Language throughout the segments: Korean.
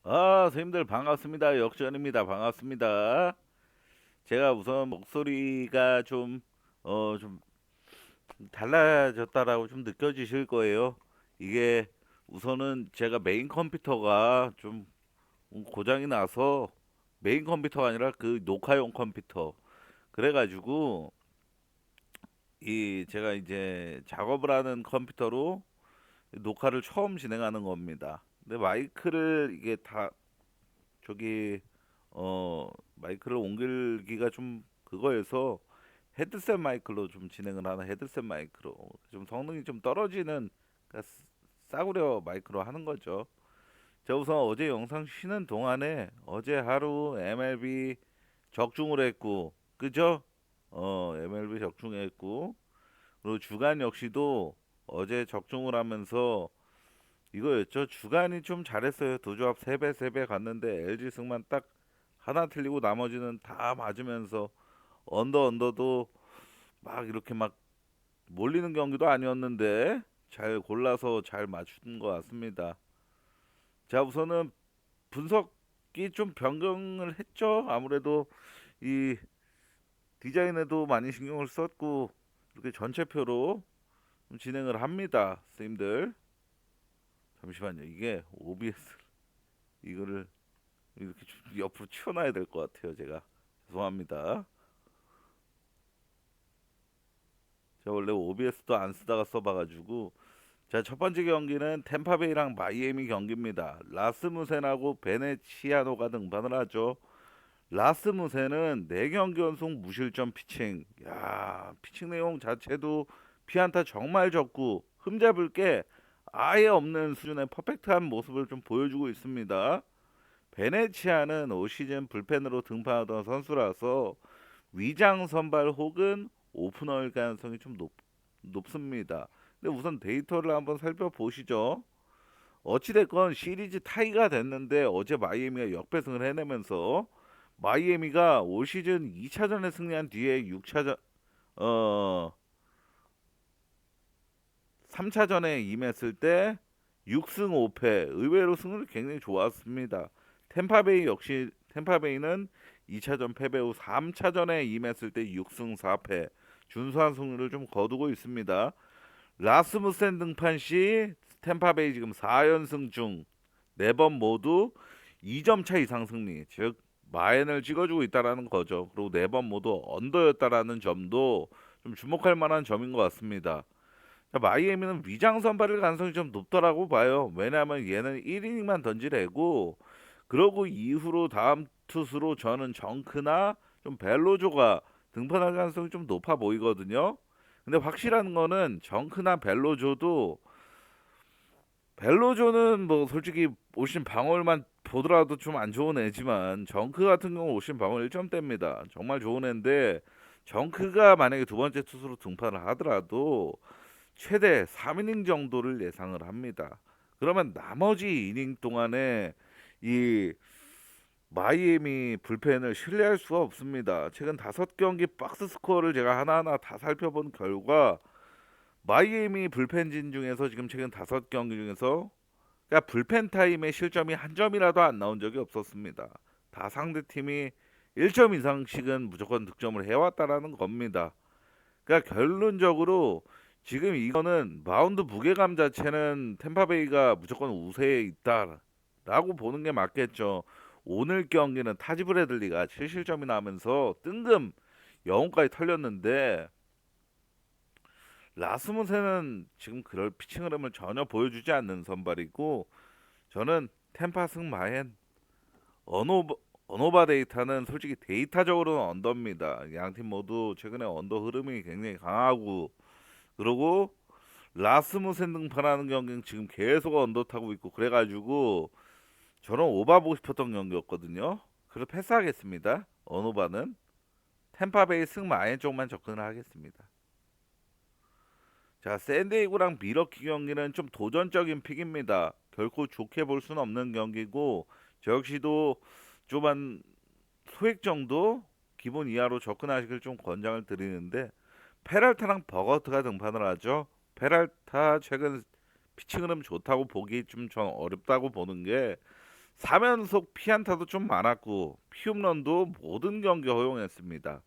선생님들 반갑습니다. 역전입니다. 반갑습니다. 제가 우선 목소리가 좀 달라졌다라고 좀 느껴지실 거예요. 이게 우선은 제가 메인 컴퓨터가 좀 고장이 나서 메인 컴퓨터가 아니라 그 녹화용 컴퓨터. 그래가지고 이 제가 이제 작업을 하는 컴퓨터로 녹화를 처음 진행하는 겁니다. 근데 마이크를 이게 다 저기 마이크를 옮기기가 좀 그거여서 헤드셋 마이크로 좀 진행을 하는 헤드셋 마이크로 좀 성능이 좀 떨어지는 그러니까 싸구려 마이크로 하는 거죠. 제가 우선 어제 영상 쉬는 동안에 어제 하루 MLB 적중을 했고 그죠? MLB 적중했고 그리고 주간 역시도 어제 적중을 하면서 이거였죠. 주간이 좀 잘했어요. 두 조합 3배 갔는데 LG 승만 딱 하나 틀리고 나머지는 다 맞으면서 언더도 막 이렇게 막 몰리는 경기도 아니었는데 잘 골라서 잘 맞춘 것 같습니다. 자, 우선은 분석이 좀 변경을 했죠. 아무래도 이 디자인에도 많이 신경을 썼고 이렇게 전체표로 좀 진행을 합니다. 선생님들. 잠시만요. 이게 OBS 이거를 이렇게 좀 옆으로 치워놔야 될 것 같아요. 제가 죄송합니다. 제가 원래 OBS도 안 쓰다가 써봐가지고 자, 첫 번째 경기는 템파베이랑 마이애미 경기입니다. 라스무센하고 베네치아노가 등판을 하죠. 라스무센은 4경기 연속 무실점 피칭. 야, 피칭 내용 자체도 피안타 정말 적고 흠잡을 게 아예 없는 수준의 퍼펙트한 모습을 좀 보여주고 있습니다. 베네치아는 올 시즌 불펜으로 등판하던 선수라서 위장 선발 혹은 오프너일 가능성이 좀 높습니다. 근데 우선 데이터를 한번 살펴보시죠. 어찌됐건 시리즈 타이가 됐는데 어제 마이애미가 역배승을 해내면서 마이애미가 올 시즌 2차전에 승리한 뒤에 6차전 어 3차전에 임했을 때 6승 5패 의외로 승률이 굉장히 좋았습니다. 템파베이 역시 템파베이는 2차전 패배 후 3차전에 임했을 때 6승 4패 준수한 승률을 좀 거두고 있습니다. 라스무센 등판 시 템파베이 지금 4연승 중 4번 모두 2점 차 이상 승리 즉 마인을 찍어주고 있다라는 거죠. 그리고 4번 모두 언더였다라는 점도 좀 주목할 만한 점인 것 같습니다. 자, 마이애미는 위장 선발일 가능성이 좀 높더라고 봐요. 왜냐하면 얘는 1이닝만 던지래고 그러고 이후로 다음 투수로 저는 정크나 좀 벨로조가 등판할 가능성이 좀 높아 보이거든요. 근데 확실한 거는 정크나 벨로조는 뭐 솔직히 오신 방어율만 보더라도 좀 안 좋은 애지만 정크 같은 경우 오신 방어율 1점대입니다. 정말 좋은 애인데 정크가 만약에 두 번째 투수로 등판을 하더라도 최대 3이닝 정도를 예상을 합니다. 그러면 나머지 이닝 동안에 이 마이애미 불펜을 신뢰할 수가 없습니다. 최근 5경기 박스 스코어를 제가 하나하나 다 살펴본 결과 마이애미 불펜진 중에서 지금 최근 5경기 중에서 그러니까 불펜 타임의 실점이 한 점이라도 안 나온 적이 없었습니다. 다 상대 팀이 1점 이상씩은 무조건 득점을 해왔다라는 겁니다. 그러니까 결론적으로 지금 이거는 마운드 무게감 자체는 템파베이가 무조건 우세에 있다라고 보는 게 맞겠죠. 오늘 경기는 타지 브래들리가 7실점이 나면서 뜬금 영혼까지 털렸는데 라스무센은 지금 그럴 피칭 흐름을 전혀 보여주지 않는 선발이고 저는 템파 승마엔 언오바, 언오바 데이터는 솔직히 데이터적으로는 언더입니다. 양 팀 모두 최근에 언더 흐름이 굉장히 강하고 그리고 라스무센 등판하는 경기는 지금 계속 언더 타고 있고 그래가지고 저는 오바 보고 싶었던 경기였거든요. 그래서 패스하겠습니다. 언오바는 템파베이 승마엔 쪽만 접근을 하겠습니다. 자, 샌디에이고랑 미러키 경기는 좀 도전적인 픽입니다. 결코 좋게 볼 수는 없는 경기고 저 역시도 좀 한 소액 정도 기본 이하로 접근하시길 좀 권장을 드리는데 페랄타랑 버거트가 등판을 하죠. 페랄타 최근 피칭 흐름 좋다고 보기 좀 전 어렵다고 보는 게 3연속 피안타도 좀 많았고 피홈런도 모든 경기 허용했습니다.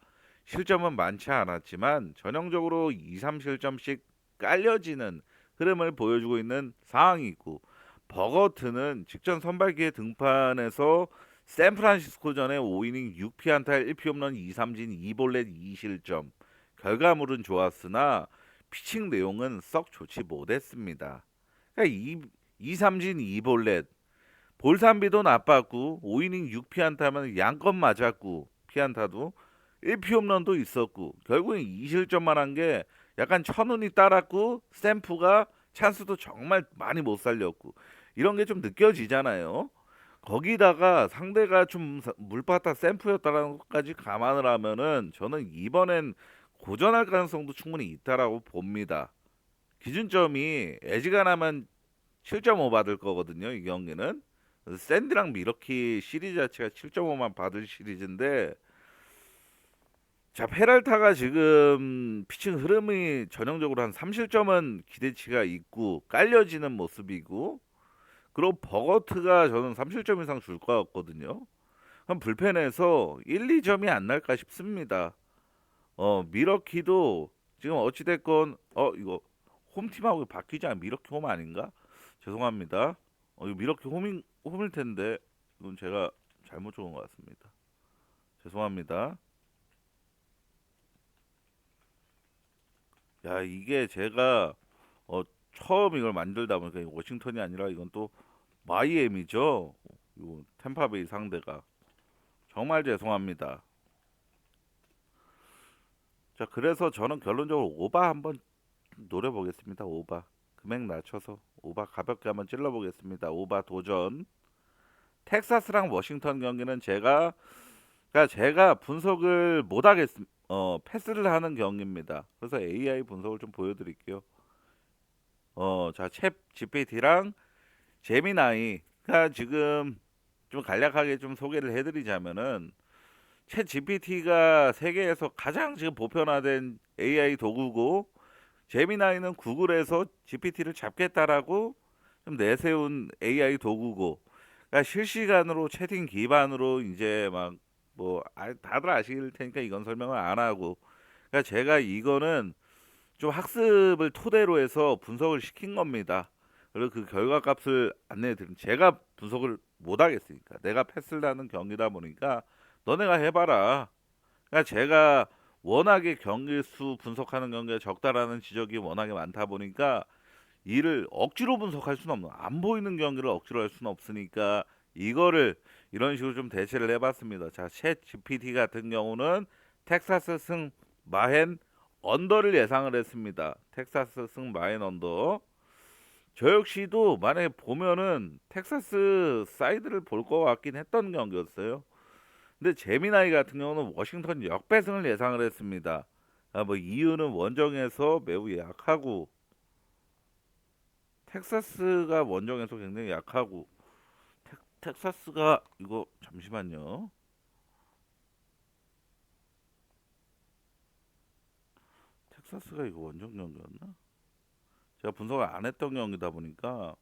실점은 많지 않았지만 전형적으로 2, 3실점씩 깔려지는 흐름을 보여주고 있는 상황이고, 버거트는 직전 선발기에 등판해서 샌프란시스코전에 5이닝 6피안타 1피홈런 2삼진 2볼넷 2실점, 결과물은 좋았으나 피칭 내용은 썩 좋지 못했습니다. 그러니까 2삼진 2볼넷, 볼산비도 나빴고 5이닝 6피안타면 양건 맞았고 피안타도 1피홈런도 있었고 결국엔 2실점만 한 게 약간 천운이 따랐고, 스탬프가 찬스도 정말 많이 못 살렸고 이런 게 좀 느껴지잖아요. 거기다가 상대가 좀 물바타 샘프였다는 것까지 감안을 하면은 저는 이번엔 고전할 가능성도 충분히 있다라고 봅니다. 기준점이 애지간하면 7.5 받을 거거든요, 이 경기는. 샌디랑 미러키 시리즈 자체가 7.5만 받을 시리즈인데, 자, 페랄타가 지금 피칭 흐름이 전형적으로 한 3실점은 기대치가 있고 깔려지는 모습이고, 그리고 버거트가 저는 3실점 이상 줄 것 같거든요. 한 불펜에서 1, 2점이 안 날까 싶습니다. 미러키도 지금 어찌됐건 이거 홈팀하고 바뀌지 않은 미러키 홈 아닌가? 죄송합니다. 이거 미러키 홈일 텐데 이건 제가 잘못 적은 것 같습니다. 죄송합니다. 야, 이게 제가 어, 처음 이걸 만들다 보니까 이거 워싱턴이 아니라 이건 또 마이애미죠. 요 템파베이 상대가 정말 죄송합니다. 자, 그래서 저는 결론적으로 오바 한번 노려보겠습니다. 오바 금액 낮춰서 오바 가볍게 한번 찔러보겠습니다. 오바 도전. 텍사스랑 워싱턴 경기는 제가 분석을 못하겠습니다. 패스를 하는 경기입니다. 그래서 AI 분석을 좀 보여드릴게요. 자, 챗 GPT랑 제미나이가 지금 좀 간략하게 좀 소개를 해드리자면은, 챗 GPT가 세계에서 가장 지금 보편화된 AI 도구고, 제미나이는 구글에서 GPT를 잡겠다라고 좀 내세운 AI 도구고, 그러니까 실시간으로 채팅 기반으로 이제 막 뭐 다들 아실 테니까 이건 설명을 안 하고, 그러니까 제가 이거는 좀 학습을 토대로 해서 분석을 시킨 겁니다. 그리고 그 결과값을 안내해 드린, 제가 분석을 못 하겠으니까, 내가 패스를 하는 경기다 보니까 너네가 해봐라. 그러니까 제가 워낙에 경기 수 분석하는 경기가 적다라는 지적이 워낙에 많다 보니까 이를 억지로 분석할 수는 없는, 안 보이는 경기를 억지로 할 수는 없으니까 이거를 이런 식으로 좀 대체를 해봤습니다. 자, 챗 GPT 같은 경우는 텍사스 승 마헨 언더를 예상을 했습니다. 텍사스 승 마헨 언더. 저 역시도 만약에 보면은 텍사스 사이드를 볼 것 같긴 했던 경기였어요. 근데 제미나이 같은 경우는 워싱턴 역배승을 예상을 했습니다. 뭐 이유는 원정에서 매우 약하고, 텍사스가 원정에서 굉장히 약하고, 텍사스가 이거 잠시만요. 텍사스가 이거 원정 경기였나? 제가 분석을 안 했던 경기다 보니까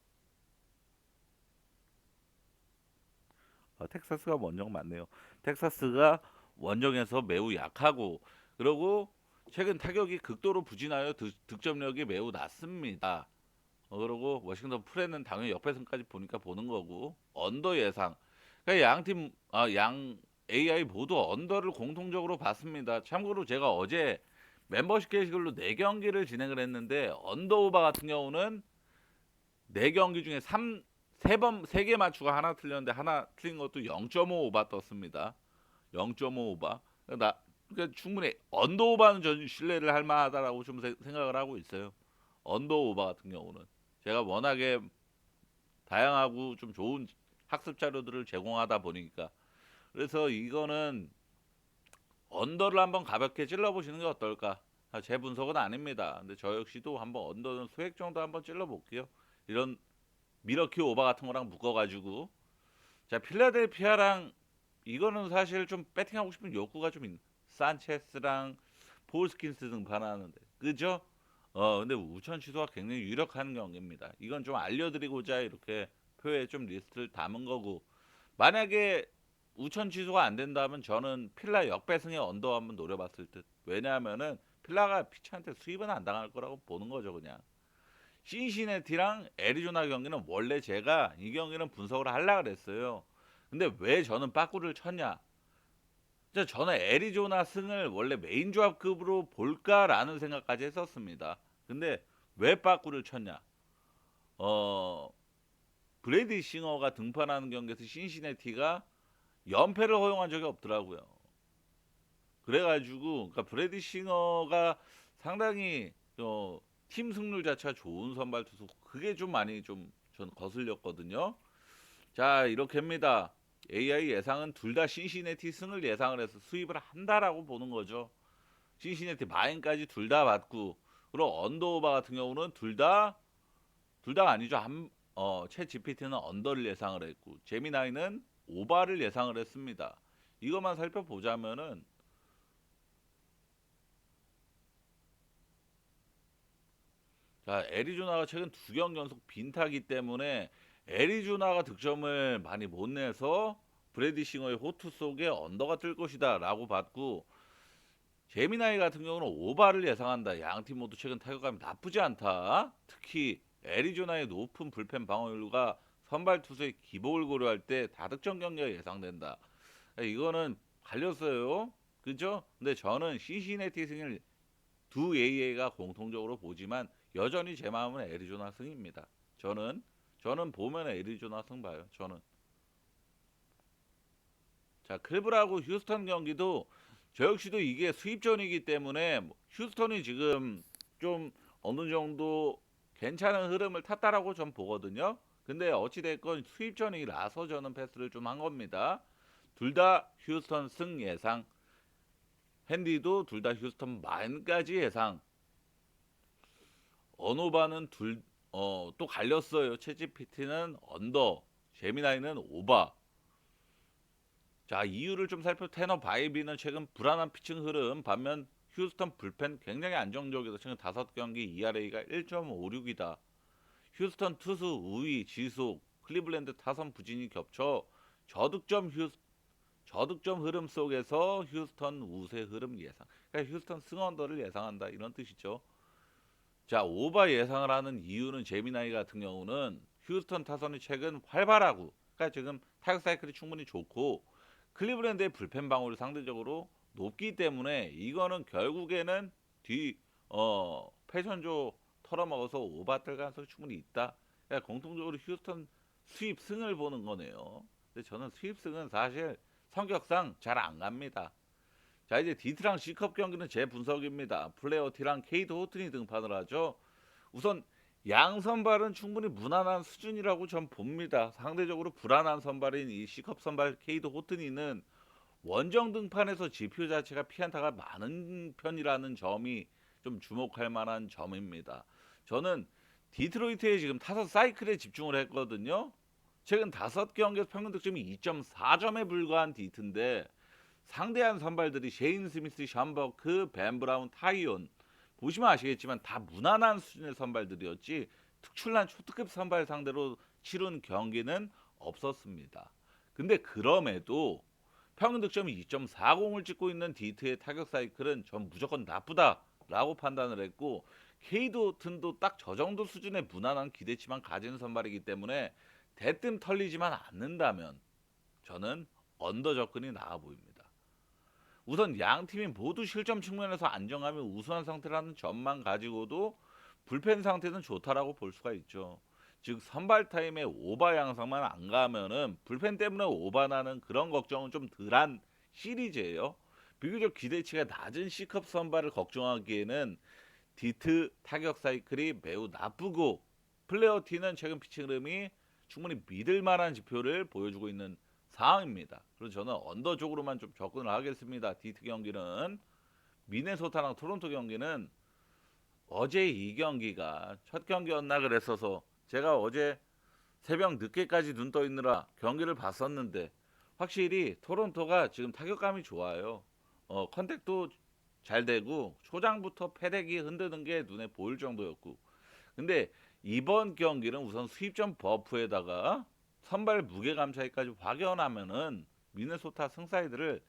텍사스가 원정 맞네요. 텍사스가 원정에서 매우 약하고, 그리고 최근 타격이 극도로 부진하여 득점력이 매우 낮습니다. 그리고 워싱턴 프레는 당연히 역배승까지 보니까 보는 거고, 언더 예상. 그러니까 양 AI 모두 언더를 공통적으로 봤습니다. 참고로 제가 어제 멤버십 게시글로 4경기를 진행을 했는데, 언더 오바 같은 경우는 4경기 중에 3개 맞추고 하나 틀렸는데, 하나 틀린 것도 0.5 오바 떴습니다. 0.5 오바. 그러니까 충분히 언더 오바는 전 신뢰를 할 만하다라고 좀 생각을 하고 있어요. 언더 오바 같은 경우는 제가 워낙에 다양하고 좀 좋은 학습 자료들을 제공하다 보니까, 그래서 이거는 언더를 한번 가볍게 찔러보시는 게 어떨까? 제 분석은 아닙니다. 근데 저 역시도 한번 언더는 수액 정도 한번 찔러볼게요. 이런 미러키 오바 같은 거랑 묶어가지고. 자, 필라델피아랑, 이거는 사실 좀 배팅하고 싶은 욕구가 좀 있는, 산체스랑 폴스킨스 등반하는데, 그죠? 근데 우천 취소가 굉장히 유력한 경기입니다. 이건 좀 알려드리고자 이렇게 표에 좀 리스트를 담은 거고, 만약에 우천 취소가 안 된다면 저는 필라 역배승의 언더 한번 노려봤을 듯. 왜냐하면은 필라가 피치한테 수입은 안 당할 거라고 보는 거죠, 그냥. 신시내티랑 애리조나 경기는 원래 제가 이 경기는 분석을 하려고 그랬어요. 근데 왜 저는 빠꾸를 쳤냐? 저는 애리조나 승을 원래 메인 조합급으로 볼까라는 생각까지 했었습니다. 근데 왜 빠꾸를 쳤냐? 어, 브래디 싱어가 등판하는 경기에서 신시내티가 연패를 허용한 적이 없더라고요. 그래가지고 그러니까 브래디 싱어가 상당히 팀 승률 자체가 좋은 선발 투수 그게 좀 많이 좀 전 거슬렸거든요. 자 이렇게입니다. AI 예상은 둘 다 신시내티 승을 예상을 해서 수입을 한다라고 보는 거죠. 신시내티 마인까지 둘 다 받고 그리고 언더오바 같은 경우는 둘 다 아니죠. 챗 GPT는 언더를 예상을 했고 제미나이는 오바를 예상을 했습니다. 이것만 살펴보자면은 자, 애리조나가 최근 두 경 연속 빈타기 때문에 애리조나가 득점을 많이 못 내서 브래디 싱어의 호투 속에 언더가 뜰 것이다 라고 봤고 제미나이 같은 경우는 오바를 예상한다. 양팀 모두 최근 타격감이 나쁘지 않다. 특히 애리조나의 높은 불펜 방어율과 선발 투수의 기복을 고려할 때 다득점 경기가 예상된다. 이거는 갈렸어요. 그죠? 근데 저는 시시네티 승을 두 AA가 공통적으로 보지만 여전히 제 마음은 애리조나 승입니다. 저는 보면 애리조나 승 봐요. 저는 자 클브라고 휴스턴 경기도 저 역시도 이게 수입전이기 때문에 휴스턴이 지금 좀 어느 정도 괜찮은 흐름을 탔다라고 전 보거든요. 근데 어찌됐건 수입전이라서 저는 패스를 좀 한 겁니다. 둘 다 휴스턴 승 예상, 핸디도 둘 다 휴스턴 마인까지 예상. 언오바는 또 갈렸어요. 채찌피티는 언더, 제미나이는 오바. 자, 이유를 좀 테너 바이비는 최근 불안한 피칭 흐름, 반면 휴스턴 불펜 굉장히 안정적이다. 최근 5경기 ERA가 1.56이다. 휴스턴 투수 우위 지속, 클리블랜드 타선 부진이 겹쳐 저득점 저득점 흐름 속에서 휴스턴 우세 흐름 예상. 그러니까 휴스턴 승언더를 예상한다 이런 뜻이죠. 자, 오바 예상을 하는 이유는 제미나이 같은 경우는 휴스턴 타선이 최근 활발하고, 그러니까 지금 타격 사이클이 충분히 좋고, 클리브랜드의 불펜 방울이 상대적으로 높기 때문에 이거는 결국에는 패션조 털어먹어서 오바 뜰 가능성이 충분히 있다. 그러니까 공통적으로 휴스턴 수입 승을 보는 거네요. 근데 저는 수입 승은 사실 성격상 잘 안 갑니다. 자 이제 D트랑 C컵 경기는 제 분석입니다. 플레이어 T랑 케이트 호튼이 등판을 하죠. 우선 양 선발은 충분히 무난한 수준이라고 전 봅니다. 상대적으로 불안한 선발인 이 C컵 선발 케이트 호튼이는 원정 등판에서 지표 자체가 피안타가 많은 편이라는 점이 좀 주목할 만한 점입니다. 저는 디트로이트에 지금 타석 사이클에 집중을 했거든요. 최근 5경기에서 평균 득점이 2.4점에 불과한 디트인데 상대한 선발들이 셰인 스미스, 샴버크, 벤 브라운, 타이온 보시면 아시겠지만 다 무난한 수준의 선발들이었지 특출난 초특급 선발 상대로 치른 경기는 없었습니다. 근데 그럼에도 평균 득점이 2.40을 찍고 있는 디트의 타격 사이클은 전 무조건 나쁘다라고 판단을 했고 케이도 튼도 딱 저 정도 수준의 무난한 기대치만 가지는 선발이기 때문에 대뜸 털리지만 않는다면 저는 언더 접근이 나아 보입니다. 우선 양 팀이 모두 실점 측면에서 안정감이 우수한 상태라는 점만 가지고도 불펜 상태는 좋다라고 볼 수가 있죠. 즉 선발 타임에 오바 양상만 안 가면은 불펜 때문에 오바 나는 그런 걱정은 좀 덜한 시리즈예요. 비교적 기대치가 낮은 C컵 선발을 걱정하기에는 디트 타격 사이클이 매우 나쁘고 플레어 T는 최근 피칭 흐름이 충분히 믿을 만한 지표를 보여주고 있는 상황입니다. 그래서 저는 언더 쪽으로만 좀 접근을 하겠습니다. 디트 경기는 미네소타랑 토론토 경기는 어제 이 경기가 첫 경기였나 그랬어서 제가 어제 새벽 늦게까지 눈 떠 있느라 경기를 봤었는데 확실히 토론토가 지금 타격감이 좋아요. 컨택도 잘 되고 초장부터 패대기 흔드는 게 눈에 보일 정도였고 근데 이번 경기는 우선 수입점 버프에다가 선발 무게감 차이까지 확연하면은 미네소타 승사이드를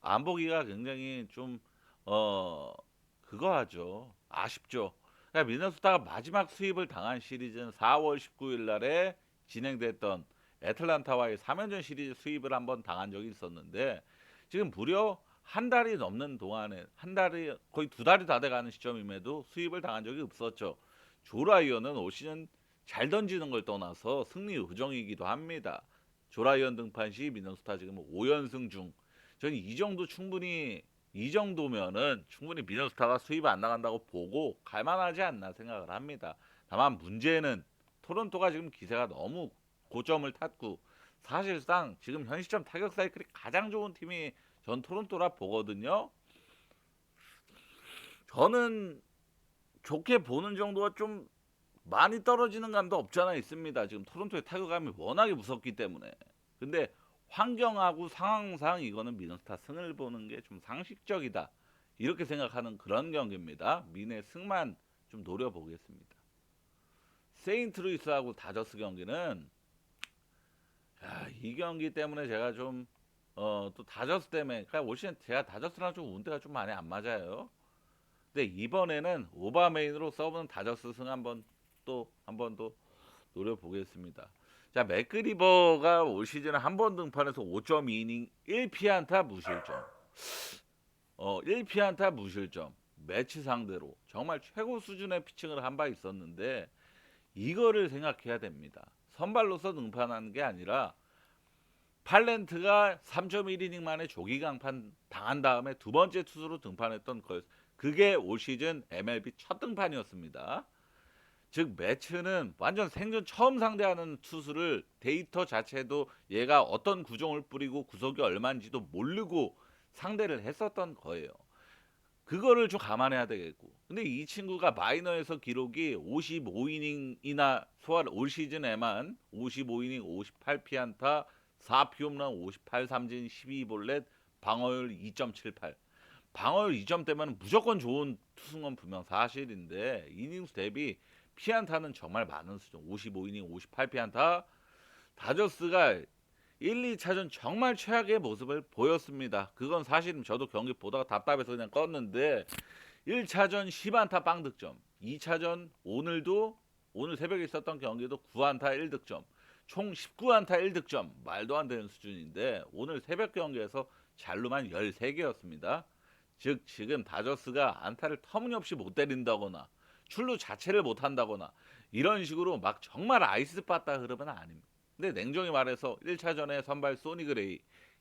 안 보기가 굉장히 좀 어 그거 하죠. 아쉽죠. 그러니까 미네소타가 마지막 수입을 당한 시리즈는 4월 19일 날에 진행됐던 애틀란타와의 3연전 시리즈 수입을 한번 당한 적이 있었는데 지금 무려 한 달이 넘는 동안에 한 달이 거의 두 달이 다 돼가는 시점임에도 수입을 당한 적이 없었죠. 조라이어는 올 시즌 잘 던지는 걸 떠나서 승리 요정이기도 합니다. 조라이언 등판 시 미네소타 지금 5연승 중. 저는 이 정도면은 충분히 미네소타가 수입 안 나간다고 보고 갈만하지 않나 생각을 합니다. 다만 문제는 토론토가 지금 기세가 너무 고점을 탔고 사실상 지금 현 시점 타격 사이클이 가장 좋은 팀이 전 토론토라 보거든요. 저는 좋게 보는 정도가 좀 많이 떨어지는 감도 없잖아 있습니다. 지금 토론토의 타격감이 워낙에 무섭기 때문에. 근데 환경하고 상황상 이거는 미네소타 승을 보는 게 좀 상식적이다. 이렇게 생각하는 그런 경기입니다. 민의 승만 좀 노려보겠습니다. 세인트루이스하고 다저스 경기는 이 경기 때문에 제가 좀 또 다저스 때문에 그러니까 올 시즌 제가 다저스랑 좀 운대가 좀 많이 안 맞아요. 근데 이번에는 오바메인으로 써보는 다저스 승 한번 더 노려보겠습니다. 자, 맥그리버가 올 시즌 한 번 등판해서 5.2이닝 1피안타 무실점. 1피안타 무실점. 매치 상대로 정말 최고 수준의 피칭을 한 바 있었는데 이거를 생각해야 됩니다. 선발로서 등판하는 게 아니라 팔렌트가 3.1이닝 만에 조기 강판 당한 다음에 두 번째 투수로 등판했던 그게 올 시즌 MLB 첫 등판이었습니다. 즉 매츠는 완전 생전 처음 상대하는 투수를 데이터 자체도 얘가 어떤 구종을 뿌리고 구속이 얼마인지도 모르고 상대를 했었던 거예요. 그거를 좀 감안해야 되겠고. 근데 이 친구가 마이너에서 기록이 55이닝이나 소화 올 시즌에만 55이닝 58피안타 4피홈런 58삼진 12볼넷 방어율 2.78. 방어율 2점대면 무조건 좋은 투수인 건 분명 사실인데 이닝수 대비 피안타는 정말 많은 수준. 55이닝 58피안타. 다저스가 1, 2차전 정말 최악의 모습을 보였습니다. 그건 사실은 저도 경기 보다가 답답해서 그냥 껐는데 1차전 10안타 빵득점, 2차전 오늘 새벽에 있었던 경기도 9안타 1득점, 총 19안타 1득점, 말도 안 되는 수준인데 오늘 새벽 경기에서 잘루만 13개였습니다. 즉 지금 다저스가 안타를 터무니없이 못 때린다거나 출루 자체를 못 한다거나 이런 식으로 막 정말 아이스 바다 흐름은 아닙니다. 근데 냉정히 말해서 1차전에 선발 소니 그레이,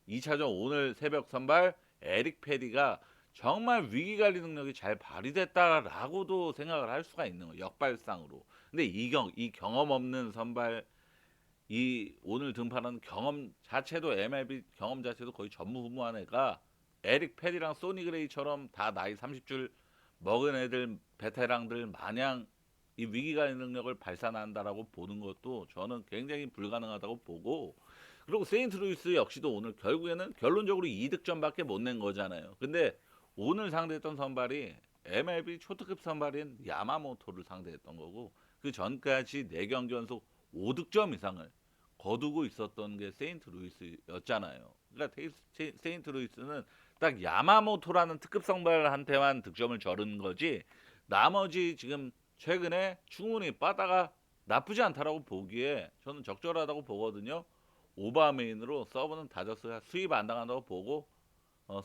2차전 오늘 새벽 선발 에릭 페디가 정말 위기관리 능력이 잘 발휘됐다라고도 생각을 할 수가 있는 거예요. 역발상으로. 근데 이 경험 없는 선발 이 오늘 등판하는 경험 자체도 MLB 경험 자체도 거의 전무후무한 애가 에릭 페디랑 소니 그레이처럼 다 나이 30줄 먹은 애들 베테랑들 마냥 이 위기관리 능력을 발산한다라고 보는 것도 저는 굉장히 불가능하다고 보고 그리고 세인트루이스 역시도 오늘 결국에는 결론적으로 2득점밖에 못 낸 거잖아요. 근데 오늘 상대했던 선발이 MLB 초특급 선발인 야마모토를 상대했던 거고 그 전까지 4경기 연속 5득점 이상을 거두고 있었던 게 세인트루이스였잖아요. 그러니까 세인트루이스는 딱 야마모토라는 특급 선발한테만 득점을 저른 거지 나머지 지금 최근에 충분히 빠다가 나쁘지 않다라고 보기에 저는 적절하다고 보거든요. 오바메인으로 서브는 다저스가 수입 안 당한다고 보고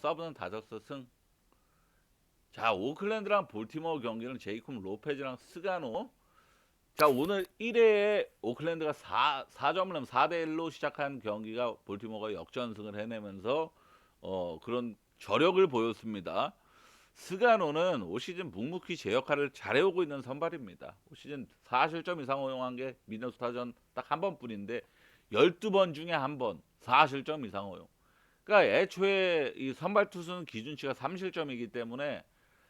서브는 다저스 승. 자 오클랜드랑 볼티모어 경기는 제이콥 로페즈랑 스가노. 자 오늘 1회에 오클랜드가 4점을 하면 4대1로 시작한 경기가 볼티모어가 역전승을 해내면서 그런 저력을 보였습니다. 스가노는 올 시즌 묵묵히 제 역할을 잘해오고 있는 선발입니다. 올 시즌 4실점 이상 허용한 게 미네소타전 딱 한 번뿐인데 12번 중에 한 번 4실점 이상 허용. 그러니까 애초에 이 선발 투수는 기준치가 3실점이기 때문에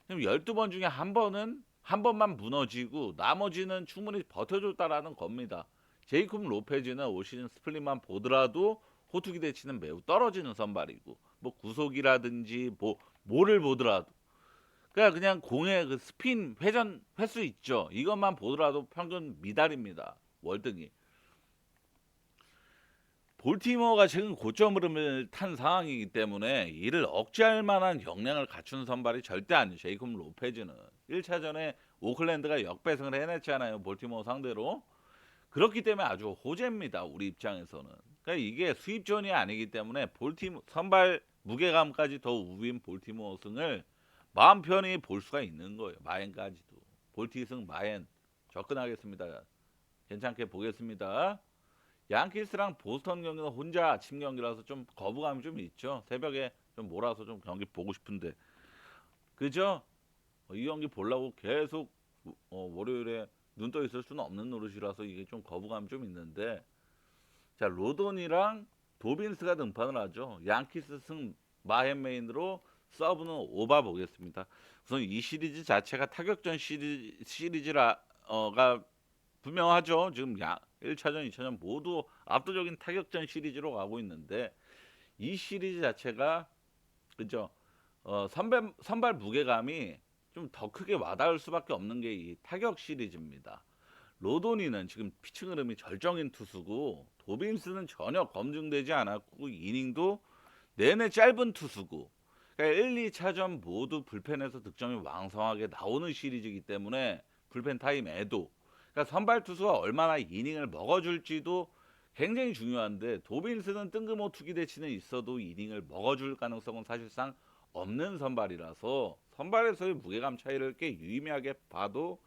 지금 12번 중에 한 번은 한 번만 무너지고 나머지는 충분히 버텨줬다라는 겁니다. 제이콥 로페즈는 올 시즌 스플릿만 보더라도 호투기 대치는 매우 떨어지는 선발이고 뭐 구속이라든지 뭐를 보더라도 그냥 공의 그 스핀 회전 횟수 있죠. 이것만 보더라도 평균 미달입니다. 월등히. 볼티모어가 지금 고점 흐름을 탄 상황이기 때문에 이를 억제할 만한 역량을 갖춘 선발이 절대 아니에요. 제이콥 로페즈는 1차전에 오클랜드가 역배승을 해냈잖아요. 볼티모어 상대로. 그렇기 때문에 아주 호재입니다. 우리 입장에서는. 그러니까 이게 수입전이 아니기 때문에 볼티모 선발 무게감까지 더 우위인 볼티모어 승을 마음 편히 볼 수가 있는 거예요. 마엔까지도. 볼티승 마엔 접근하겠습니다. 괜찮게 보겠습니다. 양키스랑 보스턴 경기는 혼자 아침 경기라서 좀 거부감이 좀 있죠. 새벽에 좀 몰아서 좀 경기 보고 싶은데. 그죠? 이 경기 보려고 계속 월요일에 눈 떠 있을 수는 없는 노릇이라서 이게 좀 거부감이 좀 있는데, 자 로돈이랑 도빈스가 등판을 하죠. 양키스 승 마헨 메인으로 서브는 오바 보겠습니다. 우선 이 시리즈 자체가 타격전 시리즈가 분명하죠. 지금 1차전, 2차전 모두 압도적인 타격전 시리즈로 가고 있는데 이 시리즈 자체가 그죠? 선발 무게감이 좀 더 크게 와닿을 수밖에 없는 게 이 타격 시리즈입니다. 로도니는 지금 피칭 흐름이 절정인 투수고 도빈스는 전혀 검증되지 않았고 이닝도 내내 짧은 투수고, 그러니까 1, 2차전 모두 불펜에서 득점이 왕성하게 나오는 시리즈이기 때문에 불펜 타임에도 그러니까 선발 투수가 얼마나 이닝을 먹어줄지도 굉장히 중요한데 도빈스는 뜬금호 투기 대치는 있어도 이닝을 먹어줄 가능성은 사실상 없는 선발이라서 선발에서의 무게감 차이를 꽤 유의미하게 봐도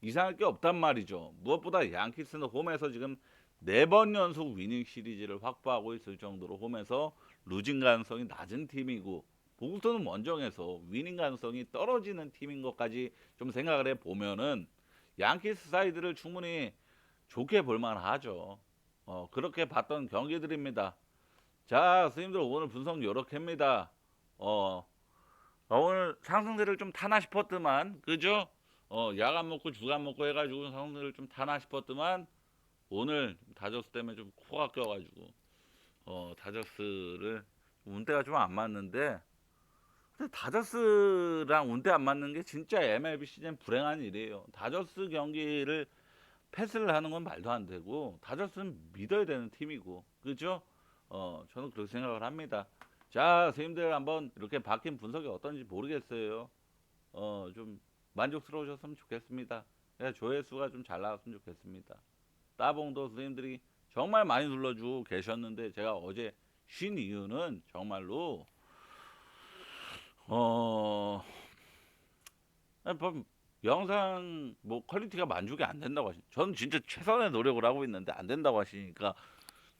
이상할 게 없단 말이죠. 무엇보다 양키스는 홈에서 지금 4번 연속 위닝 시리즈를 확보하고 있을 정도로 홈에서 루징 가능성이 낮은 팀이고 보스턴은 원정에서 위닝 가능성이 떨어지는 팀인 것까지 좀 생각을 해보면은 양키스 사이드를 충분히 좋게 볼만하죠. 그렇게 봤던 경기들입니다. 자, 스님들 오늘 분석 요렇게입니다. 어, 오늘 상승세를 좀 타나 싶었더만, 그죠? 야간 먹고 주간 먹고 해가지고 상승세를 좀 타나 싶었더만 오늘 다저스 때문에 좀 코가 껴가지고 다저스를 운대가 좀 안 맞는데, 근데 다저스랑 운대 안 맞는 게 진짜 MLB 시즌 불행한 일이에요. 다저스 경기를 패스를 하는 건 말도 안 되고 다저스는 믿어야 되는 팀이고, 그죠? 저는 그렇게 생각을 합니다. 자, 선생님들 한번 이렇게 바뀐 분석이 어떤지 모르겠어요. 좀 만족스러우셨으면 좋겠습니다. 조회수가 좀 잘 나왔으면 좋겠습니다. 따봉도 선생님들이 정말 많이 눌러주고 계셨는데 제가 어제 쉰 이유는 정말로 어 뭐 영상 뭐 퀄리티가 만족이 안 된다고 하시. 저는 진짜 최선의 노력을 하고 있는데 안 된다고 하시니까,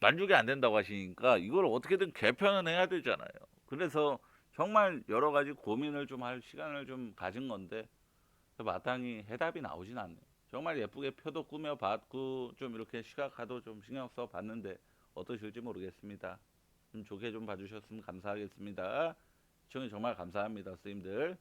만족이 안 된다고 하시니까 이걸 어떻게든 개편은 해야 되잖아요. 그래서 정말 여러 가지 고민을 좀 할 시간을 좀 가진 건데 마땅히 해답이 나오진 않네요. 정말 예쁘게 표도 꾸며봤고 좀 이렇게 시각화도 좀 신경 써 봤는데 어떠실지 모르겠습니다. 좀 좋게 좀 봐주셨으면 감사하겠습니다. 시청해 정말 감사합니다, 스님들.